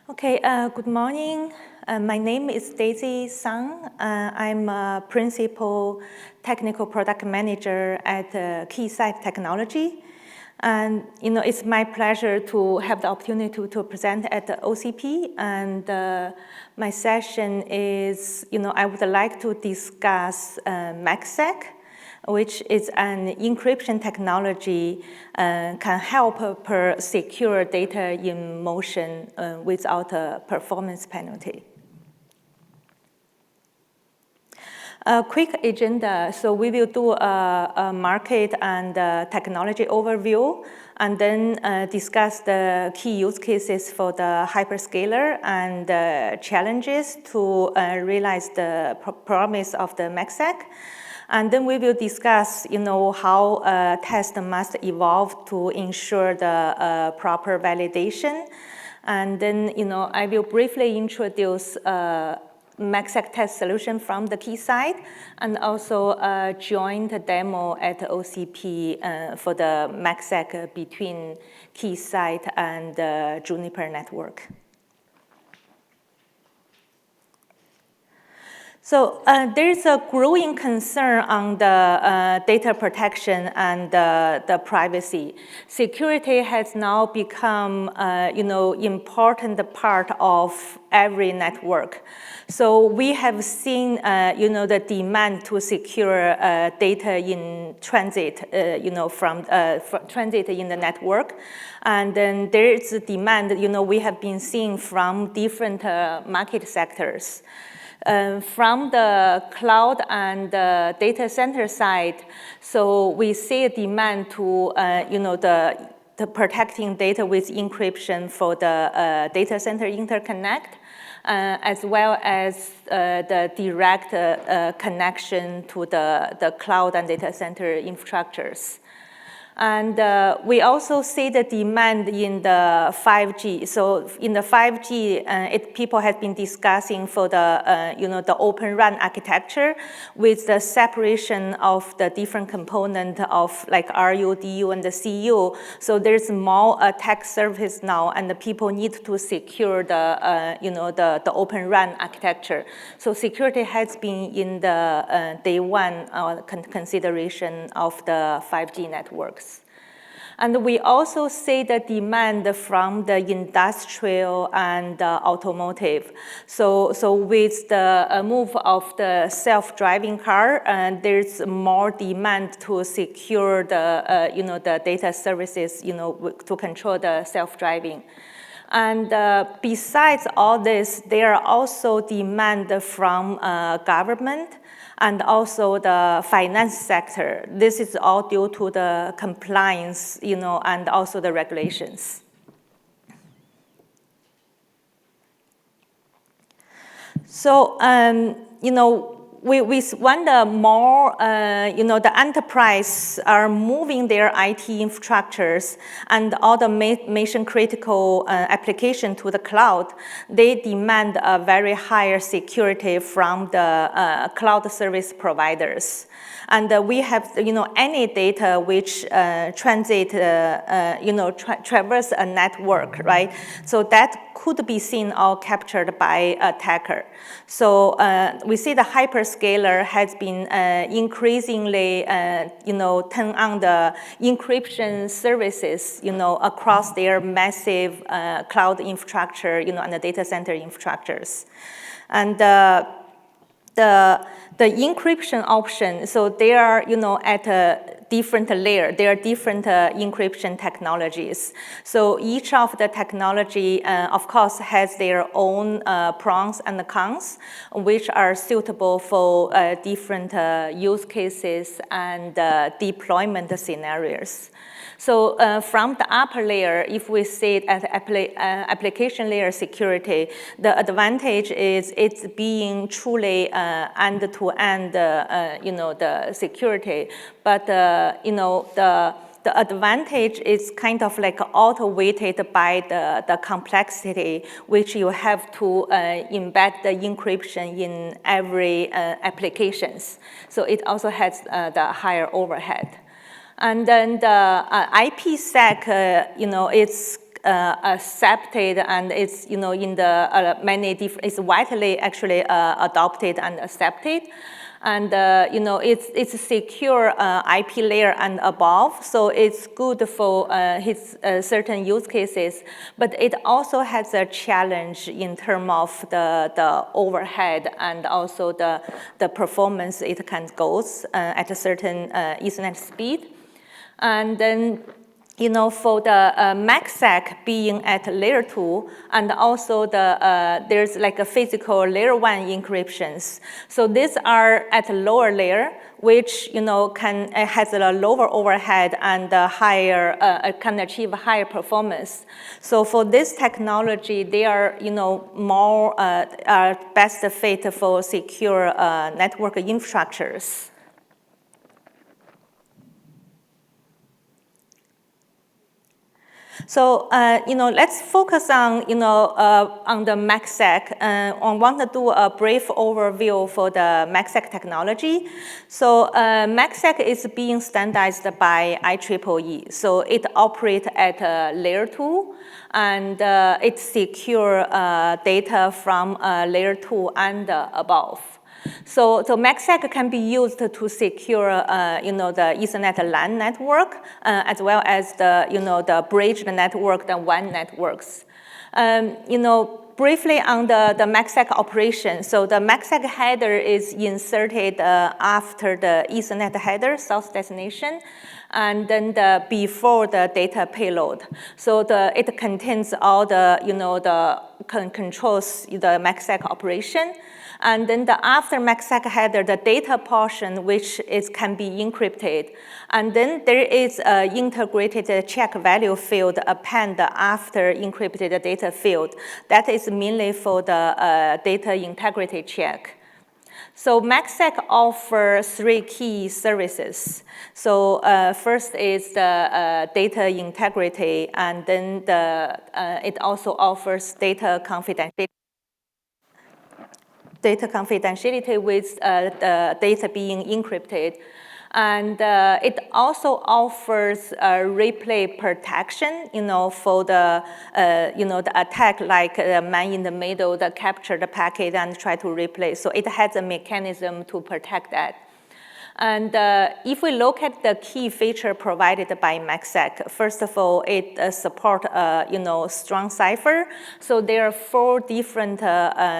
Okay, good morning. My name is Daisy Sang. I'm a Principal Technical Product Manager at Keysight Technology. And it's my pleasure to have the opportunity to present at the OCP. And my session is, I would like to discuss MACsec, which is an encryption technology can help secure data in motion without a performance penalty. A quick agenda. So we will do a market and technology overview, and then discuss the key use cases for the hyperscaler and challenges to realize the promise of the MACsec. And then we will discuss, how tests must evolve to ensure the proper validation. And then, I will briefly introduce MACsec test solution from the Keysight, and also a joint demo at OCP for the MACsec between Keysight and Juniper network. So there's a growing concern on the data protection and the privacy. Security has now become, important part of every network. So we have seen, the demand to secure data in transit, from transit in the network. And then there is a demand, we have been seeing from different market sectors. From the cloud and the data center side, so we see a demand to, the protecting data with encryption for the data center interconnect, as well as the direct connection to the cloud and data center infrastructures. And we also see the demand in the 5G. So in the 5G, people have been discussing for the, the Open RAN architecture with the separation of the different component of like RU, DU, and the CU. So there's more attack surface now, and the people need to secure the, the Open RAN architecture. So security has been in the day one consideration of the 5G networks. And we also see the demand from the industrial and automotive. So with the move of the self-driving car, there's more demand to secure the, the data services, to control the self-driving. And besides all this, there are also demand from government and also the finance sector. This is all due to the compliance, and also the regulations. So, we wonder more, the enterprise are moving their IT infrastructures and all the mission-critical application to the cloud. They demand a very higher security from the cloud service providers. And we have, any data which transit, traverse a network, right? So that could be seen or captured by attacker. So we see the hyperscaler has been increasingly, turn on the encryption services, across their massive cloud infrastructure, and the data center infrastructures. And the encryption option, so they are, at a different layer. There are different encryption technologies. So each of the technology, of course, has their own pros and cons, which are suitable for different use cases and deployment scenarios. So from the upper layer, if we see it as application layer security, the advantage is it's being truly end-to-end, the security. But, the advantage is kind of like auto-weighted by the complexity, which you have to embed the encryption in every applications. So it also has the higher overhead. And then the IPsec, it's accepted, and it's in the many different. It's widely actually adopted and accepted. And it's a secure IP layer and above, so it's good for certain use cases. But it also has a challenge in terms of the overhead and also the performance it can go at a certain Ethernet speed. And then for the MACsec being at layer 2, and also there's like a physical layer 1 encryptions. So these are at a lower layer, which has a lower overhead and higher can achieve higher performance. So for this technology, they are more best fit for secure network infrastructures. So, let's focus on, on the MACsec. I want to do a brief overview for the MACsec technology. So, MACsec is being standardized by IEEE. So, it operates at layer 2, and it secure data from layer 2 and above. So MACsec can be used to secure, the Ethernet LAN network, as well as the bridged network, the WAN networks. Briefly on the MACsec operation. So the MACsec header is inserted after the Ethernet header, source destination, and then before the data payload. So it contains all the controls the MACsec operation. And then after MACsec header, the data portion, which can be encrypted. And then there is an integrated check value field append after encrypted data field. That is mainly for the data integrity check. So MACsec offers 3 key services. So first is the data integrity, and then it also offers data confidentiality. With the data being encrypted. And it also offers replay protection, for the, the attack, like the man in the middle that capture the packet and try to replay. So it has a mechanism to protect that. And if we look at the key feature provided by MACsec, first of all, it supports, strong cipher. So there are 4 different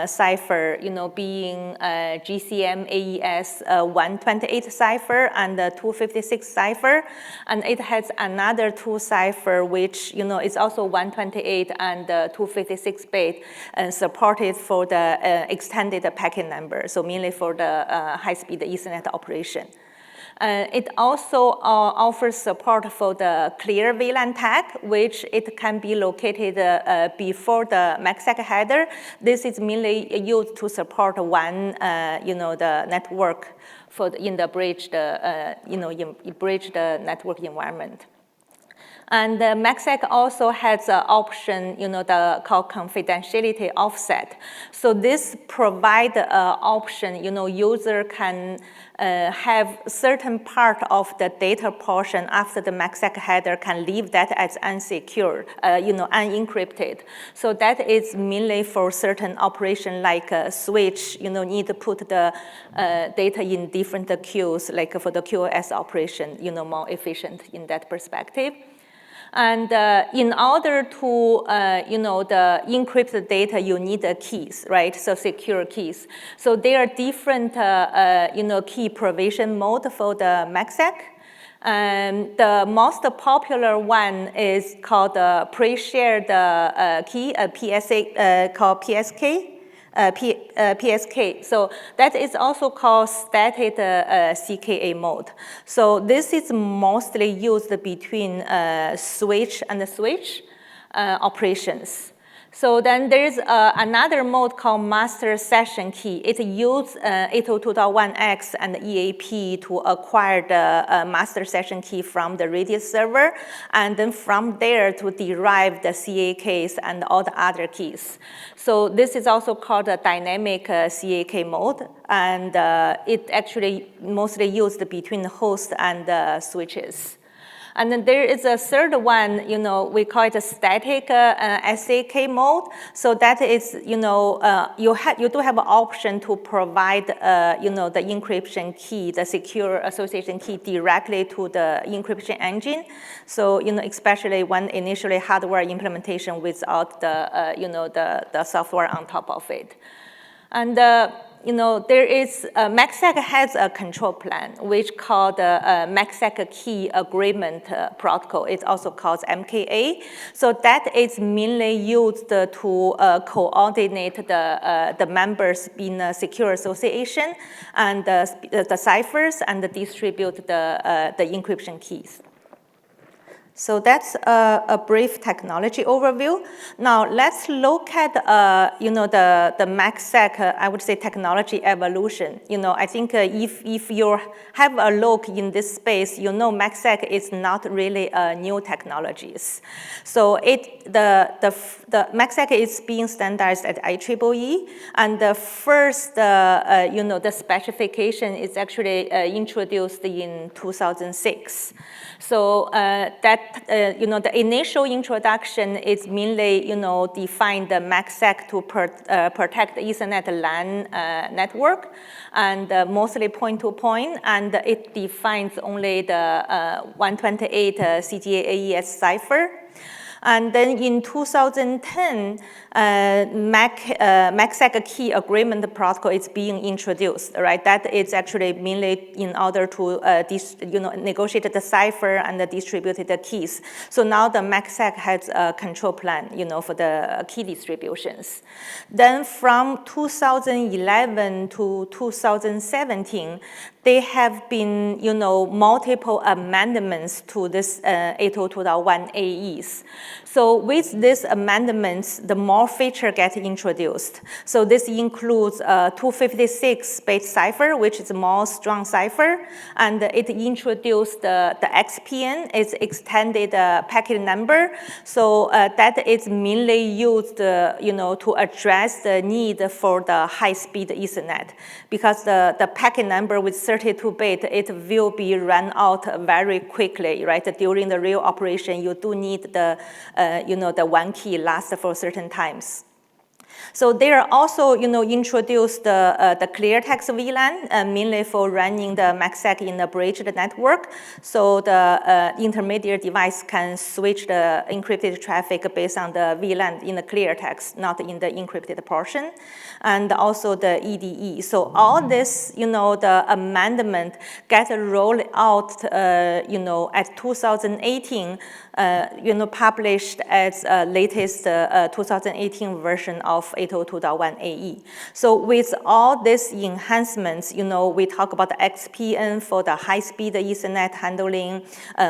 cipher, being GCM AES 128 cipher and 256 cipher. And it has another 2 cipher, which, is also 128 and 256 bit, and supported for the extended packet number. So mainly for the high-speed Ethernet operation. It also offers support for the clear VLAN tag, which it can be located before the MACsec header. This is mainly used to support one, the network in the bridged, bridged network environment. And MACsec also has an option, called confidentiality offset. So this provides an option, user can have certain part of the data portion after the MACsec header can leave that as unsecured, unencrypted. So that is mainly for certain operation like a switch, need to put the data in different queues, like for the QoS operation, more efficient in that perspective. And in order to, the encrypted data, you need keys, right? So secure keys. So there are different, key provision mode for the MACsec. And the most popular one is called the pre-shared key, PSA, called PSK. PSK. So that is also called static CKA mode. So this is mostly used between switch and switch operations. So then there's another mode called master session key. It uses 802.1x and EAP to acquire the master session key from the Redis server, and then from there to derive the CA keys and all the other keys. So this is also called a dynamic CAK mode, and it actually mostly used between the host and the switches. And then there is a third one, we call it a static SAK mode. So that is, you do have an option to provide, the encryption key, the secure association key directly to the encryption engine. So, especially when initially hardware implementation without the software on top of it. And there is, MACsec has a control plan, which called the MACsec Key Agreement Protocol. It's also called MKA. So that is mainly used to coordinate the members in a secure association and the ciphers and distribute the encryption keys. So that's a brief technology overview. Now let's look at the MACsec, I would say, technology evolution. I think if you have a look in this space, MACsec is not really new technologies. So the MACsec is being standardized at IEEE, and the first the specification is actually introduced in 2006. So the initial introduction is mainly, define the MACsec to protect the Ethernet LAN network, and mostly point-to-point, and it defines only the 128 CGA AES cipher. And then in 2010, MACsec Key Agreement Protocol is being introduced, right? That is actually mainly in order to negotiate the cipher and distribute the keys. So now the MACsec has a control plan, for the key distributions. Then from 2011 to 2017, there have been, multiple amendments to this 802.1 AEs. So with these amendments, the more features get introduced. So this includes 256-bit cipher, which is a more strong cipher, and it introduced the XPN, it's extended packet number. So that is mainly used, to address the need for the high-speed Ethernet, because the packet number with 32-bit, it will be run out very quickly, right? During the real operation, you do need the one key lasts for certain times. So they are also, introduced the clear text VLAN, mainly for running the MACsec in a bridged network. So the intermediate device can switch the encrypted traffic based on the VLAN in the clear text, not in the encrypted portion. And also the EDE. So all this, the amendment get rolled out, at 2018, published as latest 2018 version of 802.1 AE. So with all these enhancements, we talk about the XPN for the high-speed Ethernet handling.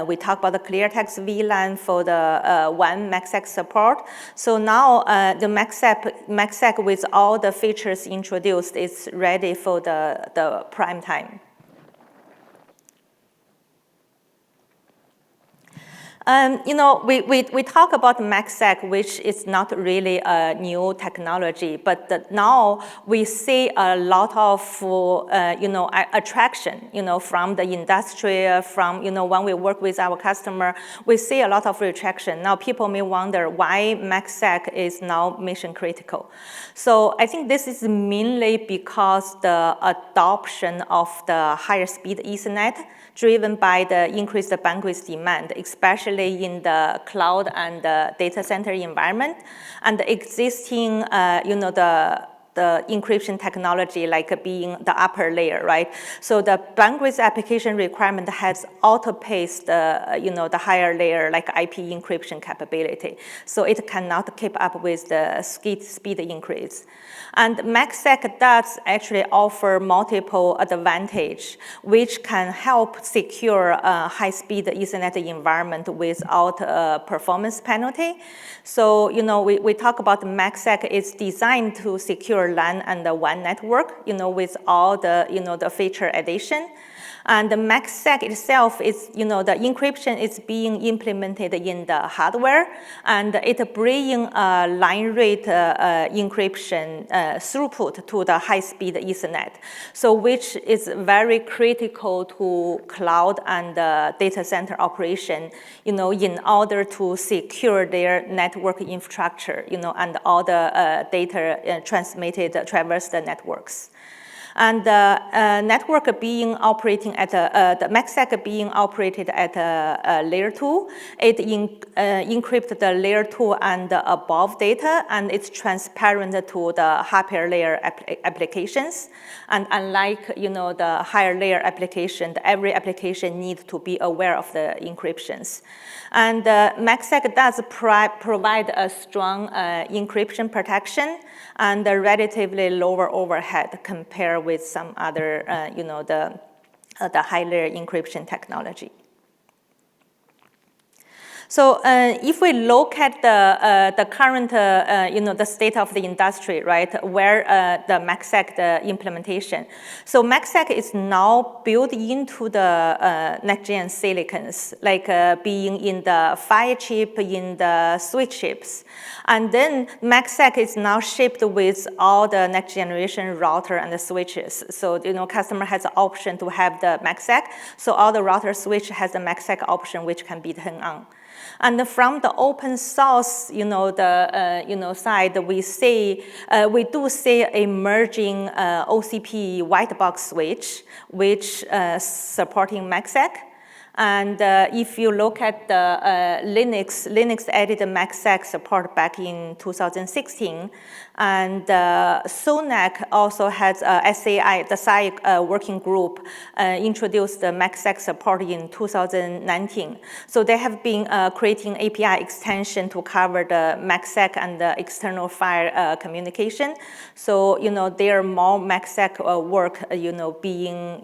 We talk about the clear text VLAN for the one MACsec support. So now the MACsec with all the features introduced is ready for the prime time. We talk about MACsec, which is not really a new technology, but now we see a lot of, attraction, from the industry, from, when we work with our customer, we see a lot of retraction. Now people may wonder why MACsec is now mission critical. So I think this is mainly because the adoption of the higher speed Ethernet driven by the increased bandwidth demand, especially in the cloud and the data center environment, and the existing, the encryption technology, like being the upper layer, right? So the bandwidth application requirement has outpaced the higher layer, like IP encryption capability. So it cannot keep up with the speed increase. And MACsec does actually offer multiple advantages, which can help secure a high-speed Ethernet environment without a performance penalty. So, we talk about MACsec is designed to secure LAN and the WAN network, with all the, the feature addition. And the MACsec itself is, the encryption is being implemented in the hardware, and it bringing line rate encryption throughput to the high-speed Ethernet, so which is very critical to cloud and data center operation, in order to secure their network infrastructure, and all the data transmitted, traverse the networks. And the network being operating at the MACsec being operated at layer 2, it encrypts the layer 2 and above data, and it's transparent to the higher layer applications. And unlike the higher layer application, every application needs to be aware of the encryptions. And MACsec does provide a strong encryption protection and a relatively lower overhead compared with some other, the high layer encryption technology. So if we look at the current, the state of the industry, right, where the MACsec, the implementation. So MACsec is now built into the next-gen silicons, like being in the PHY chip, in the switch chips. And then MACsec is now shipped with all the next-generation router and the switches. So, customer has the option to have the MACsec. So all the router switch has the MACsec option, which can be turned on. And from the open source, side, we do see emerging OCP whitebox switch, which supporting MACsec. And if you look at the Linux added MACsec support back in 2016. And SONAC also has SAI, the SAI working group, introduced the MACsec support in 2019. So they have been creating API extension to cover the MACsec and the external file communication. So, there are more MACsec work, being,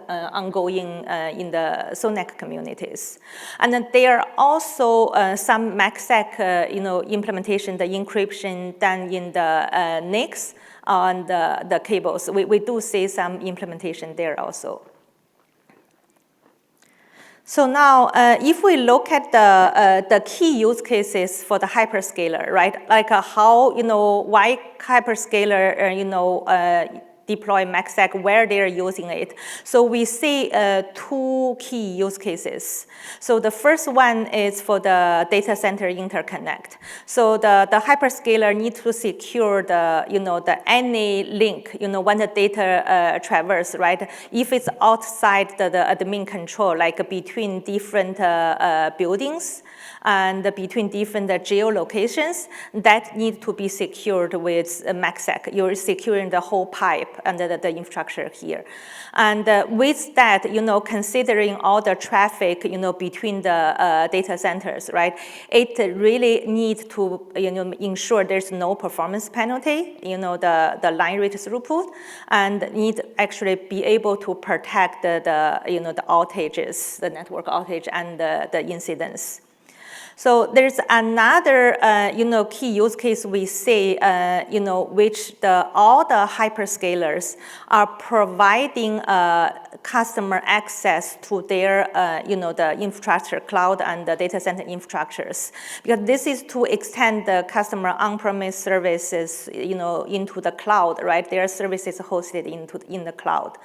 ongoing in the SONAC communities. And then there are also some MACsec, implementation, the encryption done in the NICs on the cables. We do see some implementation there also. So now, if we look at the key use cases for the hyperscaler, right? Like how, why hyperscaler, deploy MACsec, where they're using it. So we see two key use cases. So the first one is for the data center interconnect. So the hyperscaler needs to secure the any link, when the data traverse, right? If it's outside the admin control, like between different buildings and between different geolocations, that need to be secured with MACsec. You're securing the whole pipe under the infrastructure here. And with that, considering all the traffic, between the data centers, right, it really needs to, ensure there's no performance penalty, the line rate throughput, and need actually be able to protect the outages, the network outage and the incidents. So there's another, key use case we see, which all the hyperscalers are providing customer access to their, the infrastructure, cloud and the data center infrastructures, because this is to extend the customer on-premise services, into the cloud, right? Their services hosted in the cloud.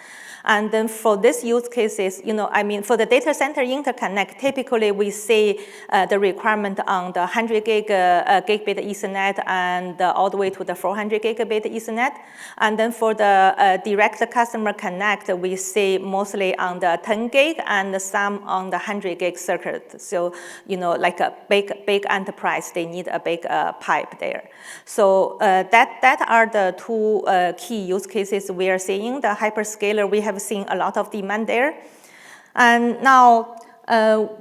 And then for this use cases, for the data center interconnect, typically we see the requirement on the 100 gigabit Ethernet and all the way to the 400 gigabit Ethernet. And then for the direct customer connect, we see mostly on the 10 gig and some on the 100 gig circuit. So, like a big enterprise, they need a big pipe there. So that are the two key use cases we are seeing. The hyperscaler, we have seen a lot of demand there. And now,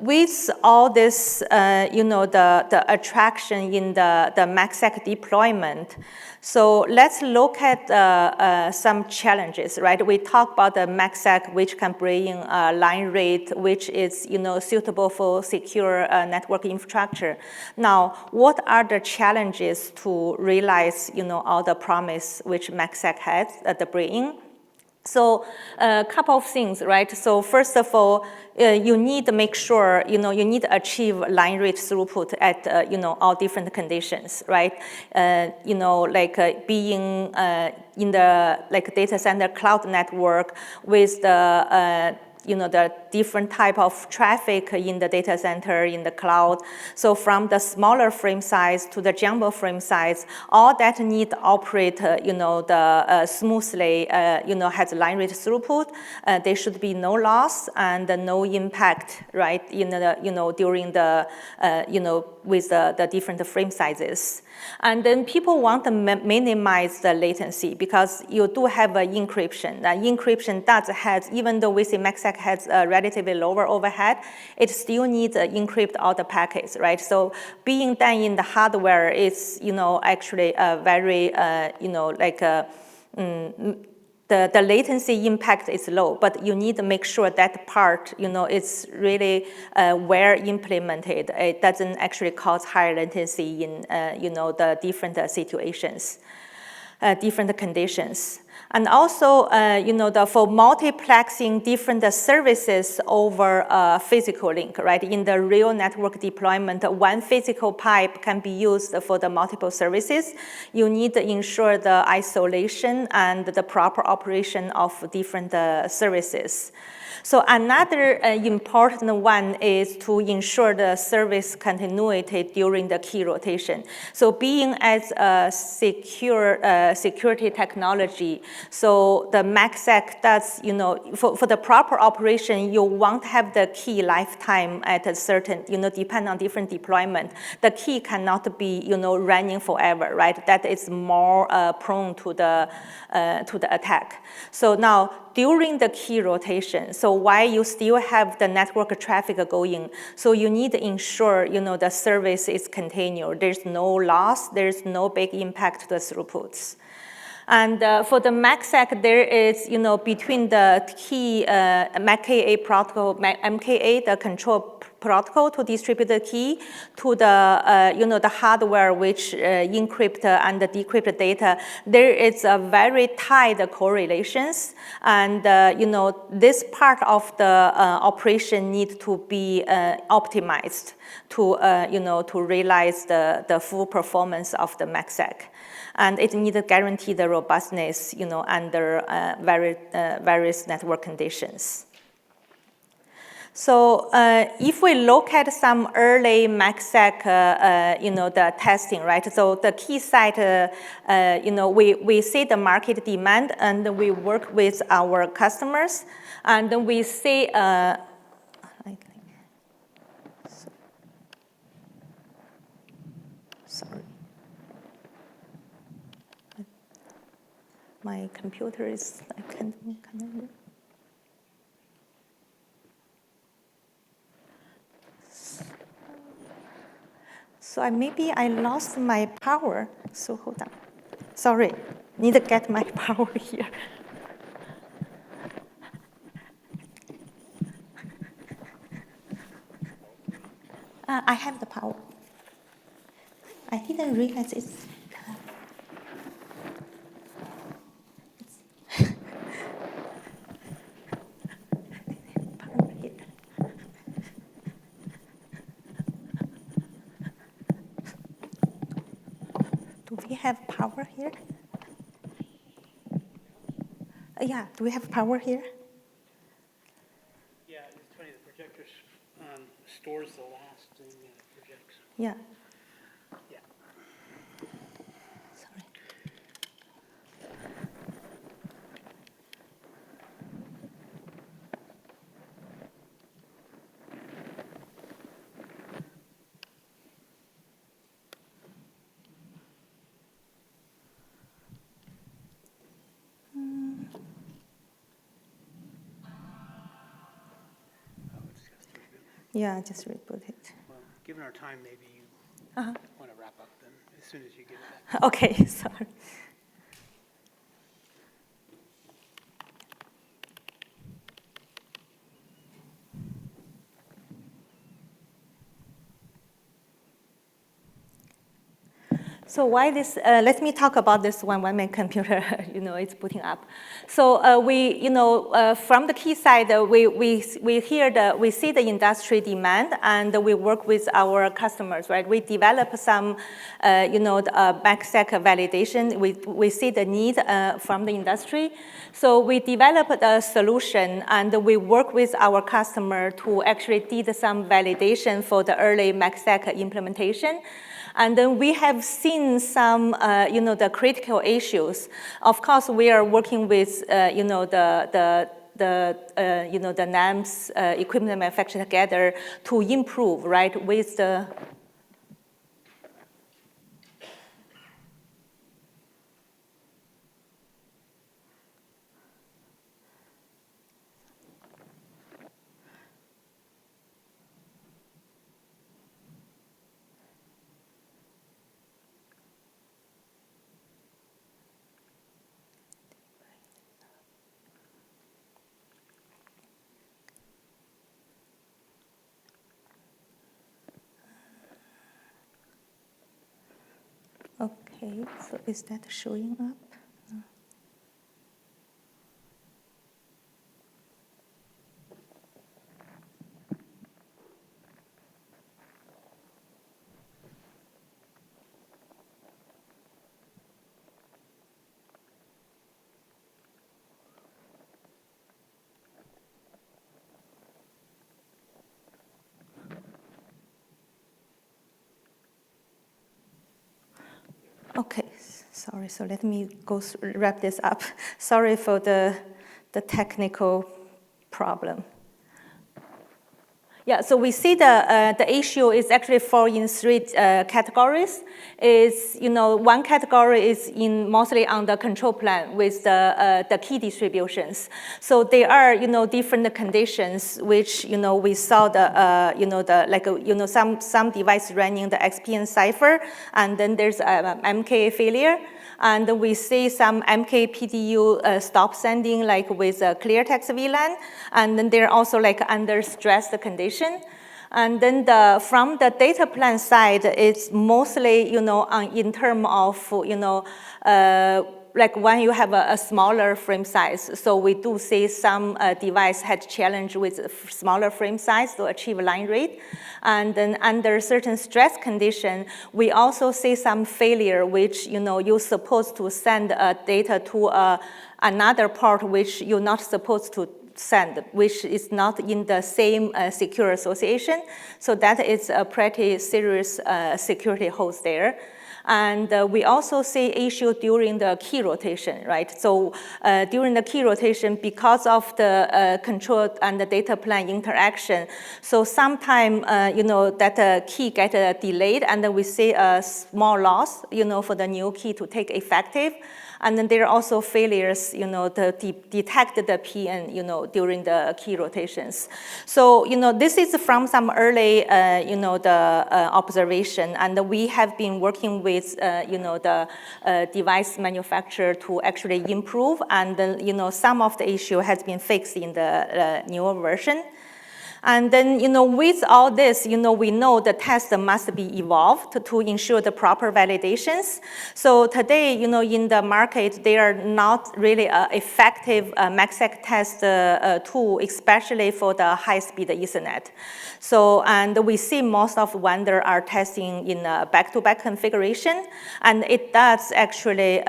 with all this, the attraction in the MACsec deployment, so let's look at some challenges, right? We talk about the MACsec, which can bring a line rate, which is, suitable for secure network infrastructure. Now, what are the challenges to realize, all the promise which MACsec has at the bringing? So a couple of things, right? So first of all, you need to make sure, you need to achieve line rate throughput at, all different conditions, right? Being in the data center cloud network with the the different type of traffic in the data center, in the cloud. So from the smaller frame size to the jumbo frame size, all that need to operate, smoothly, has line rate throughput. There should be no loss and no impact, right, in the, during the, with the different frame sizes. And then people want to minimize the latency because you do have an encryption. The encryption does have, even though we say MACsec has a relatively lower overhead, it still needs to encrypt all the packets, right? So being done in the hardware is, actually a very, the latency impact is low, but you need to make sure that part, is really well implemented. It doesn't actually cause high latency in, the different situations, different conditions. And also, for multiplexing different services over a physical link, right? In the real network deployment, one physical pipe can be used for the multiple services. You need to ensure the isolation and the proper operation of different services. So another important one is to ensure the service continuity during the key rotation. So being as a security technology, so the MACsec does, for the proper operation, you won't have the key lifetime at a certain, depend on different deployment. The key cannot be, running forever, right? That is more prone to the attack. So now, during the key rotation, so while you still have the network traffic going, so you need to ensure, the service is continued. There's no loss, there's no big impact to the throughputs. And for the MACsec, there is, between the key MACka protocol, MKA, the control protocol to distribute the key, to the, the hardware which encrypt and decrypt data, there is a very tight correlations. And, this part of the operation need to be optimized to, to realize the full performance of the MACsec. And it needs to guarantee the robustness, under various network conditions. So if we look at some early MACsec, the testing, right? So the Keysight, we see the market demand and we work with our customers, and then we see. Sorry. My computer is, I can't. So maybe I lost my power. So hold on. Sorry, need to get my power here. I have the power. I didn't realize it's. Do we have power here? Yeah, do we have power here? Yeah, it's funny, the projector stores the last thing and it projects. Yeah. Yeah. Sorry. Yeah, just reboot it. Well, given our time, maybe you Uh-huh. want to wrap up then, as soon as you get it back. Okay, sorry. So why this? Let me talk about this one-man computer. It's booting up. So we, from the Keysight, we see the industry demand, and we work with our customers, right? We develop some, the MACsec validation. We see the need from the industry, so we developed a solution, and we work with our customer to actually did some validation for the early MACsec implementation. And then we have seen some, the critical issues. Of course, we are working with, the NAMs equipment manufacturer together to improve, right, with the. Okay, so is that showing up? Okay, sorry, so let me wrap this up. Sorry for the technical problem. Yeah, so we see the issue is actually fall in three categories. Is one category is mostly on the control plane with the key distributions. So there are different conditions which we saw some device running the XPN cipher, and then there's MK failure. And we see some MK PDU stop sending like with a clear text VLAN, and then they're also like under stressed condition. And then from the data plan side, it's mostly in terms of like when you have a smaller frame size. So we do see some device had challenge with smaller frame size to achieve line rate. And then under certain stress condition, we also see some failure, which you're supposed to send data to another part which you're not supposed to send, which is not in the same secure association. So that is a pretty serious security holes there. And we also see issue during the key rotation, right? So during the key rotation, because of the control and the data plan interaction, so sometimes that key get delayed, and then we see a small loss, for the new key to take effective. And then there are also failures, to detect the PN, during the key rotations. So, this is from some early, the observation, and we have been working with, the device manufacturer to actually improve, and some of the issue has been fixed in the newer version. And then, with all this, we know the test must be evolved to ensure the proper validations. So today, in the market, they are not really effective MACsec test tool, especially for the high-speed Ethernet. So, and we see most of vendors are testing in a back-to-back configuration, and it does actually,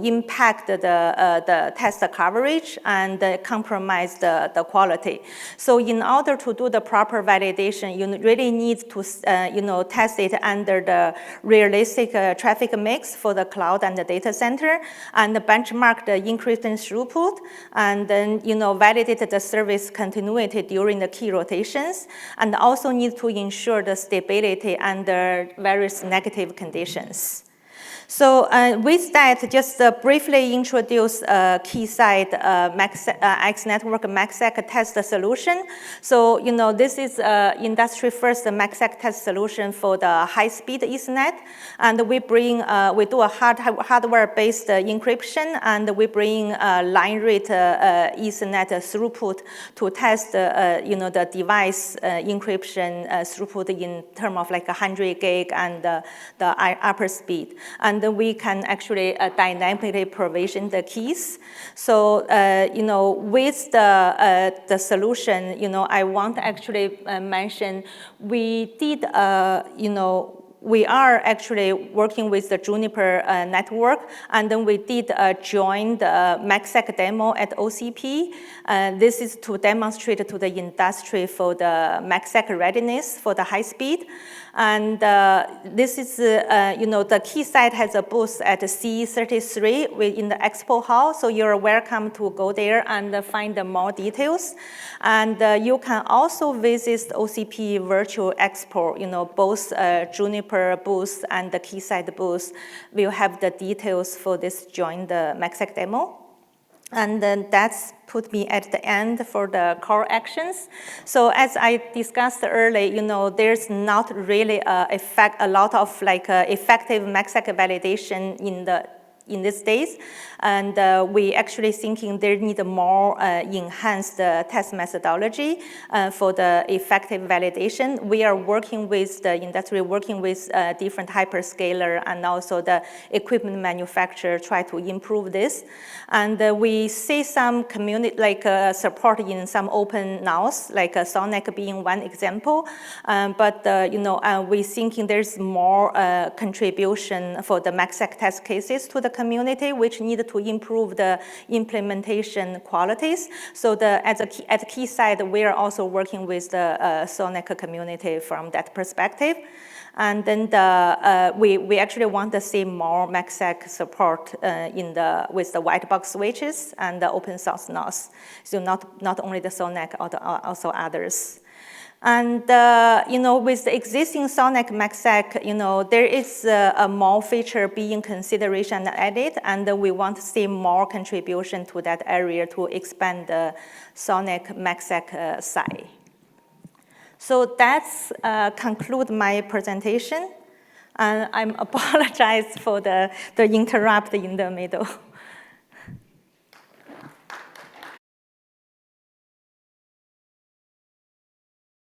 impact the test coverage and compromise the quality. So in order to do the proper validation, you really need to, test it under the realistic traffic mix for the cloud and the data center, and benchmark the encryption throughput, and then, validate the service continuity during the key rotations, and also need to ensure the stability under various negative conditions. So with that, just briefly introduce Keysight X Network MACsec test solution. So this is industry first MACsec test solution for the high-speed Ethernet, and we do a hardware-based encryption, and we bring line rate Ethernet throughput to test the device encryption throughput in terms of like 100 gig and the upper speed. and then we can actually dynamically provision the keys. So, with the solution, I want to actually mention we did, we are actually working with the Juniper network, and then we did join the MACsec demo at OCP. This is to demonstrate to the industry for the MACsec readiness for the high speed. And this is, the Keysight has a booth at C33 in the expo hall, so you're welcome to go there and find more details. And you can also visit OCP Virtual Expo, both Juniper booth and the Keysight booth will have the details for this join the MACsec demo. And then that's put me at the end for the core actions. So as I discussed earlier, there's not really a lot of effective MACsec validation in these days, and we actually thinking there need more enhanced test methodology for the effective validation. We are working with the industry, working with different hyperscaler and also the equipment manufacturer, try to improve this. And we see some community support in some open NOS, like Sonic being one example. But we thinking there's more contribution for the MACsec test cases to the community, which need to improve the implementation qualities. So at Keysight, we are also working with the Sonic community from that perspective. And then we actually want to see more MACsec support with the whitebox switches and the open source NOS. So not only the Sonic, also others. And with the existing Sonic MACsec, there is a more feature being consideration and added, and we want to see more contribution to that area to expand the Sonic MACsec side. So that's conclude my presentation, and I'm apologize for the interrupt in the middle.